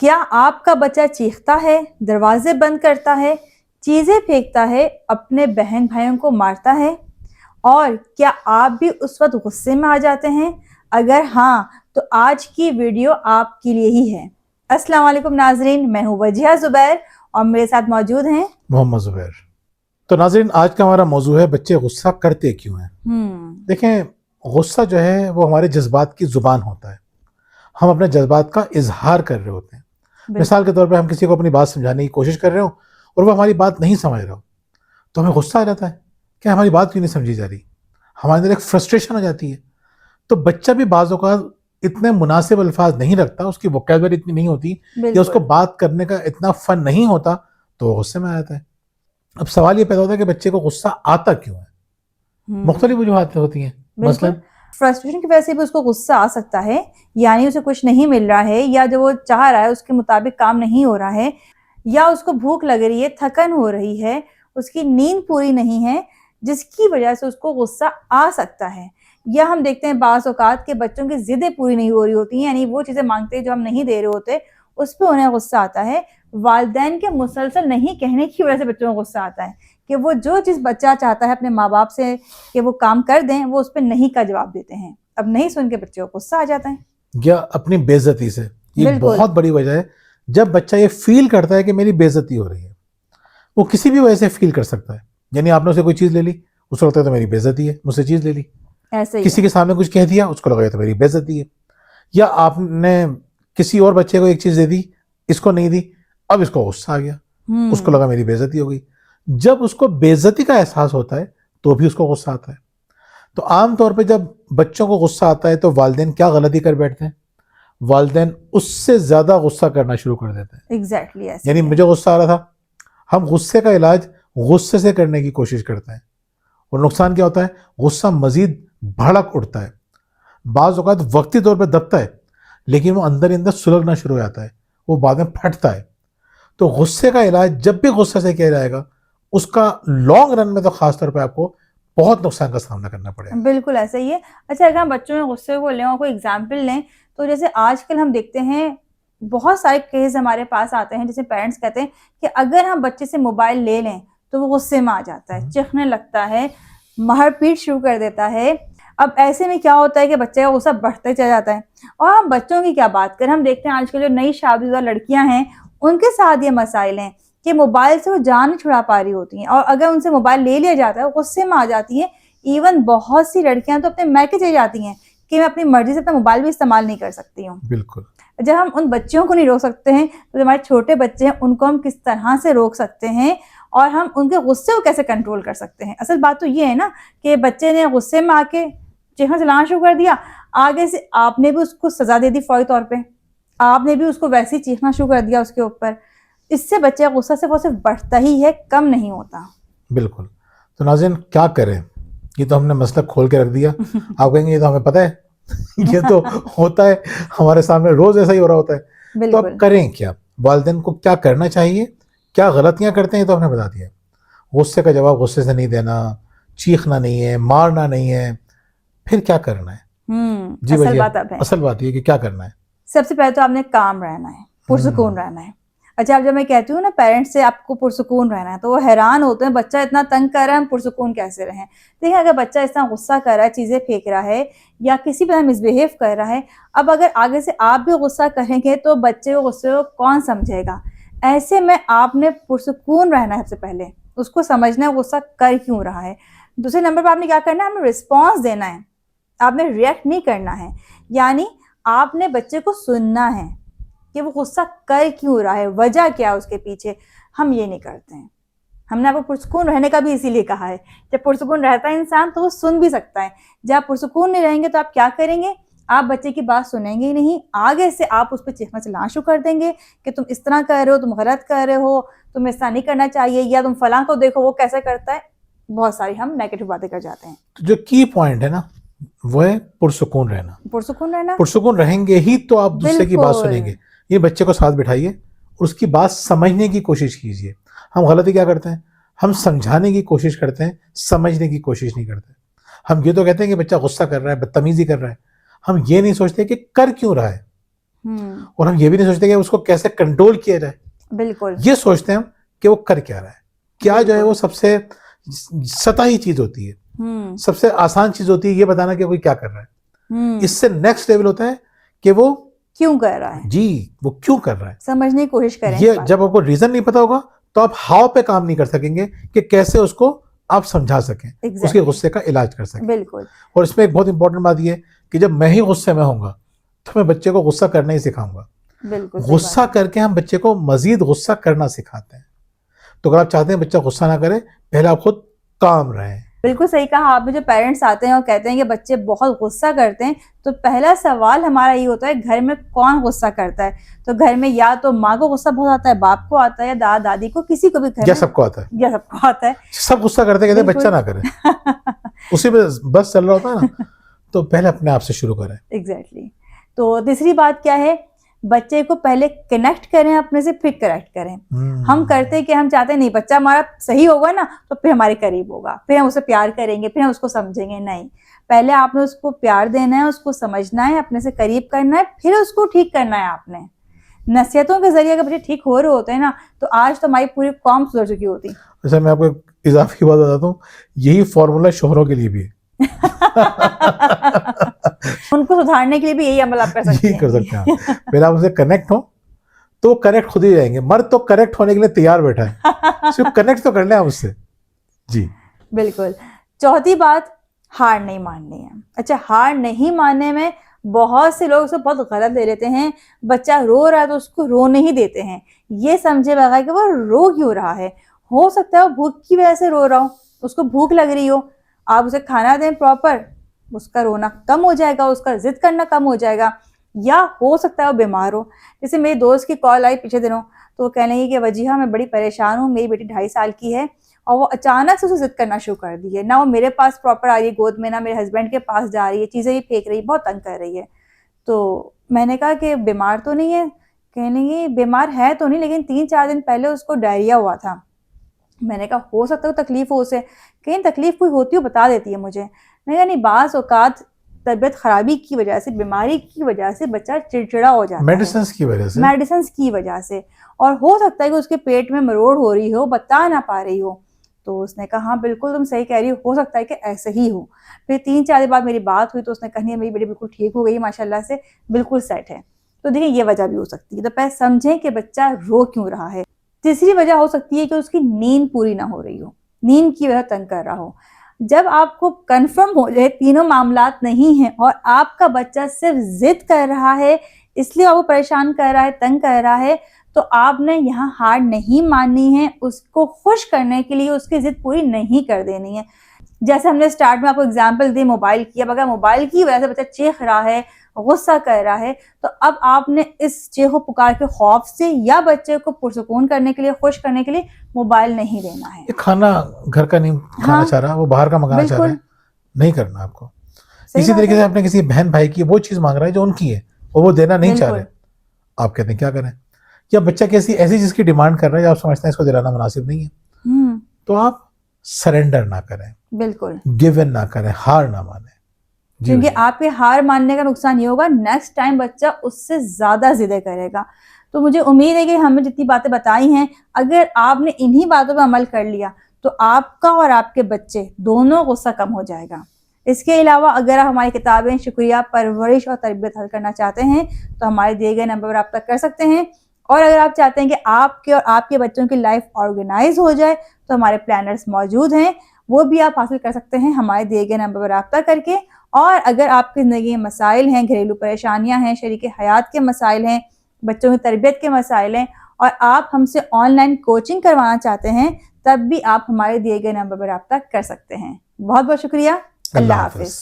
क्या आपका बच्चा चीखता है, दरवाजे बंद करता है, चीजें फेंकता है, अपने बहन भाइयों को मारता है? और क्या आप भी उस वक्त गुस्से में आ जाते हैं? अगर हाँ, तो आज की वीडियो आपके लिए ही है। अस्सलाम वालेकुम नाजरीन, मैं हूँ वजिहा जुबैर और मेरे साथ मौजूद हैं मोहम्मद जुबैर। तो नाज़रीन, आज का हमारा मौजू है बच्चे गुस्सा करते क्यों हैं। देखें, गुस्सा जो है वो हमारे जज्बात की जुबान होता है। हम अपने जज्बात का इजहार कर रहे होते हैं। मिसाल के तौर पे हम किसी को अपनी बात समझाने की कोशिश कर रहे हो और वो हमारी बात नहीं समझ रहा हो, तो हमें गुस्सा आ जाता है कि हमारी बात क्यों नहीं समझी जा रही। हमारे अंदर एक फ्रस्ट्रेशन हो जाती है। तो बच्चा भी बाज़ औक़ात इतने मुनासिब अल्फाज नहीं रखता, उसकी वोकैबुलरी इतनी नहीं होती या उसको बात करने का इतना फन नहीं होता, तो वो गुस्से में आ जाता है। अब सवाल ये पैदा होता है कि बच्चे को गुस्सा आता क्यों है। मुख्तलिफ वजूहात होती हैं। मसलन फ्रस्ट्रेशन की वजह से भी उसको गुस्सा आ सकता है, यानी उसे कुछ नहीं मिल रहा है या जो वो चाह रहा है उसके मुताबिक काम नहीं हो रहा है, या उसको भूख लग रही है, थकन हो रही है, उसकी नींद पूरी नहीं है, जिसकी वजह से उसको गुस्सा आ सकता है। या हम देखते हैं बाज़ औक़ात के बच्चों की ज़िदें पूरी नहीं हो रही होती हैं, यानी वो चीज़ें मांगते हैं जो हम नहीं दे रहे होते, उस पर उन्हें गुस्सा आता है। वालिदैन के मुसलसल नहीं कहने की वजह से बच्चों को गुस्सा आता है कि वो जो चीज़ बच्चा चाहता है अपने माँ बाप से कि वो काम कर दें, वो उस पर नहीं का जवाब देते हैं। अब नहीं सुन के बच्चे को गुस्सा आ जाता है, या अपनी बेइज्जती से। ये बहुत बड़ी वजह है। जब बच्चा ये फील करता है कि मेरी बेइज्जती हो रही है, वो किसी भी वजह से फील कर सकता है। यानी आपने उसे कोई चीज़ ले ली, उसको लगता है तो मेरी बेइज्जती है, मुझसे चीज़ ले ली। ऐसे ही किसी के सामने कुछ कह दिया, उसको लगा तो मेरी बेइज्जती है। या आपने किसी और बच्चे को एक चीज़ दे दी, इसको नहीं दी, अब इसको गुस्सा आ गया, उसको लगा मेरी बेइज्जती हो गई। जब उसको बेइज्जती का एहसास होता है तो भी उसको गुस्सा आता है। तो आम तौर पे जब बच्चों को गुस्सा आता है तो वालिदैन क्या गलती कर बैठते हैं, वालिदैन उससे ज़्यादा गुस्सा करना शुरू कर देते हैं। एग्जैक्टली ऐसे यानी मुझे गुस्सा आ रहा था, हम गुस्से का इलाज गुस्से से करने की कोशिश करते हैं और नुकसान क्या होता है, गुस्सा मजीद भड़क उठता है। बाज़ औक़ात वक्ती तौर पर दबता है, लेकिन वो अंदर ही अंदर सुलगना शुरू हो जाता है, वो बाद में फटता है। तो गुस्से का इलाज जब भी गुस्से से किया जाएगा, उसका लॉन्ग रन में तो खास तौर पे आपको बहुत नुकसान का सामना करना पड़ेगा। बिल्कुल ऐसा ही है। अच्छा, अगर हम बच्चों में गुस्से को लें और कोई एग्जाम्पल लें, तो जैसे आजकल हम देखते हैं बहुत सारे केस हमारे पास आते हैं, जैसे पेरेंट्स कहते हैं कि अगर हम बच्चे से मोबाइल ले लें तो वो गुस्से में आ जाता है, चीखने लगता है, मारपीट शुरू कर देता है। अब ऐसे में क्या होता है कि बच्चे का गुस्सा बढ़ते चला जाता है। और हम बच्चों की क्या बात करें, हम देखते हैं आजकल जो नई शादीशुदा लड़कियां हैं उनके साथ ये मसाइल हैं कि मोबाइल से वो जान नहीं छुड़ा पा रही होती हैं, और अगर उनसे मोबाइल ले लिया जाता है वो गुस्से में आ जाती है। इवन बहुत सी लड़कियां तो अपने मैके चली जाती हैं कि मैं अपनी मर्जी से अपना मोबाइल भी इस्तेमाल नहीं कर सकती हूँ। बिल्कुल। जब हम उन बच्चियों को नहीं रोक सकते हैं, तो जो हमारे छोटे बच्चे हैं उनको हम किस तरह से रोक सकते हैं और हम उनके गुस्से को कैसे कंट्रोल कर सकते हैं। असल बात तो ये है ना कि बच्चे ने गुस्से में आके चीखना चलाना शुरू कर दिया, आगे से आपने भी उसको सजा दे दी, फौरी तौर पे आपने भी उसको वैसे ही चीखना शुरू कर दिया उसके ऊपर। इससे बच्चे का गुस्सा सिर्फ बढ़ता ही है, कम नहीं होता। बिल्कुल। तो नाज़रीन, क्या करें, ये तो हमने मसला खोल के रख दिया। आप कहेंगे ये तो हमें पता है ये तो होता है, हमारे सामने रोज ऐसा ही हो रहा होता है। तो अब करें क्या, वालिदैन को क्या करना चाहिए, क्या गलतियां करते हैं, तो हमने बता दिया। गुस्से का जवाब गुस्से से नहीं देना, चीखना नहीं है, मारना नहीं है, फिर क्या करना है। जी असल भैया, बात अब है, असल बात ये कि क्या करना है। सबसे पहले तो आपने काम रहना है, पुरसुकून रहना है। अच्छा, अब जब मैं कहती हूँ ना पेरेंट्स से आपको पुरसुकून रहना है, तो वो हैरान होते हैं, बच्चा इतना तंग कर रहा है, हम पुरसुकून कैसे रहें। देखिए, अगर बच्चा इतना गुस्सा कर रहा है, चीज़ें फेंक रहा है या किसी तरह मिसबिहेव कर रहा है, अब अगर आगे से आप भी गुस्सा करेंगे तो बच्चे को गुस्से को कौन समझेगा। ऐसे में आपने पुरसुकून रहना है, सबसे पहले उसको समझना है गुस्सा कर क्यों रहा है। दूसरे नंबर पर आपने क्या करना है, आपने रिस्पॉन्स देना है, आपने रिएक्ट नहीं करना है। यानी आपने बच्चे को सुनना है कि वो गुस्सा कर क्यों रहा है, वजह क्या है उसके पीछे। हम ये नहीं करते हैं। हमने आपको पुरसुकून रहने का भी इसीलिए कहा है, जब पुरसुकून रहता है इंसान तो वो सुन भी सकता है। जब आप पुरसुकून नहीं रहेंगे तो आप क्या करेंगे, आप बच्चे की बात सुनेंगे ही नहीं, आगे से आप उस पर चीखना चलाना शुरू कर देंगे कि तुम इस तरह कर रहे हो, तुम गलत कर रहे हो, तुम्हें ऐसा नहीं करना चाहिए, या तुम फलां को देखो वो कैसे करता है। बहुत सारी हम नेगेटिव बातें कर जाते हैं। तो जो की पॉइंट है ना, वो है पुरसुकून रहना। पुरसुकून रहना, पुरसुकून रहेंगे ही तो आप दूसरे की बात सुनेंगे। ये बच्चे को साथ बिठाइए और उसकी बात समझने की कोशिश कीजिए। हम गलती क्या करते हैं, हम समझाने की कोशिश करते हैं, समझने की कोशिश नहीं करते। हम ये तो कहते हैं कि बच्चा गुस्सा कर रहा है, बदतमीजी कर रहा है, हम ये नहीं सोचते कि कर क्यों रहा है। और हम ये भी नहीं सोचते कि उसको कैसे कंट्रोल किया जाए। बिल्कुल, ये सोचते हैं हम कि वो कर क्या रहा है, क्या जो है वो सबसे सतही चीज होती है, सबसे आसान चीज होती है ये बताना कि कोई क्या कर रहा है। इससे नेक्स्ट लेवल होता है कि वो क्यों कर रहा है, जी वो क्यों कर रहा है, समझने की कोशिश करें। ये जब आपको रीजन नहीं पता होगा तो आप हाउ पे काम नहीं कर सकेंगे कि कैसे उसको आप समझा सकें, उसके गुस्से का इलाज कर सकें। बिल्कुल। और इसमें एक बहुत इंपॉर्टेंट बात ये कि जब मैं ही गुस्से में होऊंगा तो मैं बच्चे को गुस्सा करना ही सिखाऊंगा। बिल्कुल, गुस्सा करके हम बच्चे को मजीद गुस्सा करना सिखाते हैं। तो अगर आप चाहते हैं बच्चा गुस्सा ना करे, पहले आप खुद काम रहें। बिल्कुल सही कहा आपने। जो पेरेंट्स आते हैं और कहते हैं कि बच्चे बहुत गुस्सा करते हैं, तो पहला सवाल हमारा ये होता है घर में कौन गुस्सा करता है। तो घर में या तो माँ को गुस्सा बहुत आता है, बाप को आता है, या दादा दादी को, किसी को भी घर या में सबको आता है, या सबको आता है। सब गुस्सा करते कहते बच्चा ना करे उसी में बस चल रहा होता है ना। तो पहले अपने आप से शुरू करें। एग्जैक्टली। तो तीसरी बात क्या है, बच्चे को पहले कनेक्ट करें अपने से, फिर करेक्ट करें। हम करते कि हम चाहते हैं नहीं बच्चा हमारा सही होगा ना तो फिर हमारे करीब होगा, फिर हम उसे प्यार करेंगे, फिर हम उसको समझेंगे। नहीं, पहले आपने उसको प्यार देना है, उसको समझना है, अपने से करीब करना है, फिर उसको ठीक करना है। आपने नसीहतों के जरिए अगर बच्चे ठीक हो रहे होते हैं ना, तो आज तो हमारी पूरी कौम सुधर चुकी होती। अच्छा, मैं आपको एक इजाफी बात बताता हूँ, यही फॉर्मूला शोहरों के लिए भी है। उनको सुधारने के लिए भी यही अमल आप कर सकते हैं। कर सकते हैं। पहले आप उनसे कनेक्ट हो तो कनेक्ट खुद ही रहेंगे। मर्द तो कनेक्ट होने के लिए तैयार बैठा है, सिर्फ कनेक्ट तो कर लें आप उससे। जी बिल्कुल। चौथी बात, हार नहीं माननी है। अच्छा, हार नहीं मानने में बहुत से लोग उसको बहुत गलत ले लेते हैं। बच्चा रो रहा है तो उसको रोने ही देते हैं, ये समझे बगैर कि वो रो क्यों रहा है। हो सकता है वो भूख की वजह से रो रहा हो, उसको भूख लग रही हो, आप उसे खाना दें प्रॉपर, उसका रोना कम हो जाएगा, उसका जिद करना कम हो जाएगा। या हो सकता है वो बीमार हो। जैसे मेरी दोस्त की कॉल आई पिछले दिनों, तो वो कहने लगी कि वजीहा मैं बड़ी परेशान हूँ, मेरी बेटी 2.5 साल की है और वो अचानक से उसे जिद करना शुरू कर दी है। ना वो मेरे पास प्रॉपर आ रही है गोद में, ना मेरे हस्बैंड के पास जा रही है, चीज़ें ही फेंक रही है, बहुत तंग कर रही है। तो मैंने कहा कि बीमार तो नहीं है? कहने लगी बीमार है तो नहीं, लेकिन 3-4 दिन पहले उसको डायरिया हुआ था। मैंने कहा हो सकता है तकलीफ हो उसे। कहीं तकलीफ कोई होती हो बता देती है मुझे। मैंने कहा नहीं, बाज़ औकात तबीयत खराबी की वजह से, बीमारी की वजह से बच्चा चिड़चिड़ा हो जाता है, मेडिसिन की वजह से, मेडिसिन की वजह से। और हो सकता है कि उसके पेट में मरोड़ हो रही हो, बता ना पा रही हो। तो उसने कहा हाँ बिल्कुल तुम सही कह रही हो सकता है कि ऐसे ही हो। फिर 3-4 दिन बाद मेरी बात हुई तो उसने कहा मेरी बेटी बिल्कुल ठीक हो गई माशाल्लाह से, बिल्कुल सेट है। तो देखिए ये वजह भी हो सकती है। तो पहले समझें कि बच्चा रो क्यों रहा है। तीसरी वजह हो सकती है कि उसकी नींद पूरी ना हो रही हो, नींद की वजह तंग कर रहा हो। जब आपको कंफर्म हो जाए तीनों मामलात नहीं है और आपका बच्चा सिर्फ जिद कर रहा है, इसलिए आपको परेशान कर रहा है, तंग कर रहा है, तो आपने यहाँ हार नहीं माननी है। उसको खुश करने के लिए उसकी जिद पूरी नहीं कर देनी है। जैसे हमने स्टार्ट में आपको एग्जाम्पल दी मोबाइल की, अब अगर मोबाइल की वजह से बच्चा चीख रहा है, गुस्सा कर रहा है, तो अब आपने इस चीखो पुकार के खौफ से या बच्चे को पुरसुकून करने के लिए, खुश करने के लिए मोबाइल नहीं देना है। खाना घर का नहीं खाना चाह रहा, वो बाहर का मंगाना चाह रहा है, नहीं करना आपको। इसी तरीके से आपने किसी बहन भाई की वो चीज मांग रहा है जो उनकी है, वो देना नहीं चाह रहे, आप कहते हैं क्या करें। या बच्चा कैसी ऐसी चीज की डिमांड कर रहा है जो आप समझते हैं इसको दिलाना मुनासिब नहीं है, तो आप सरेंडर ना करें, बिल्कुल गिव इन ना करें, हार ना माने। क्योंकि आपके हार मानने का नुकसान ये होगा, नेक्स्ट टाइम बच्चा उससे ज्यादा जिद करेगा। तो मुझे उम्मीद है कि हमें जितनी बातें बताई हैं, अगर आपने इन्हीं बातों पर अमल कर लिया तो आपका और आपके बच्चे दोनों गुस्सा कम हो जाएगा। इसके अलावा अगर आप हमारी किताबें शुक्रिया, परवरिश और तरबियत हल करना चाहते हैं तो हमारे दिए गए नंबर पर रब्ता कर सकते हैं। और अगर आप चाहते हैं कि आपके और आपके बच्चों की लाइफ ऑर्गेनाइज हो जाए तो हमारे प्लानर्स मौजूद हैं, वो भी आप हासिल कर सकते हैं हमारे दिए गए नंबर पर रब्ता करके। और अगर आपकी ज़िंदगी में मसाइल हैं, घरेलू परेशानियां हैं, शरीके हयात के मसाइल हैं, बच्चों की तरबियत के मसाइल हैं और आप हमसे ऑनलाइन कोचिंग करवाना चाहते हैं, तब भी आप हमारे दिए गए नंबर पर रब्ता कर सकते हैं। बहुत बहुत शुक्रिया। अल्लाह हाफिज़।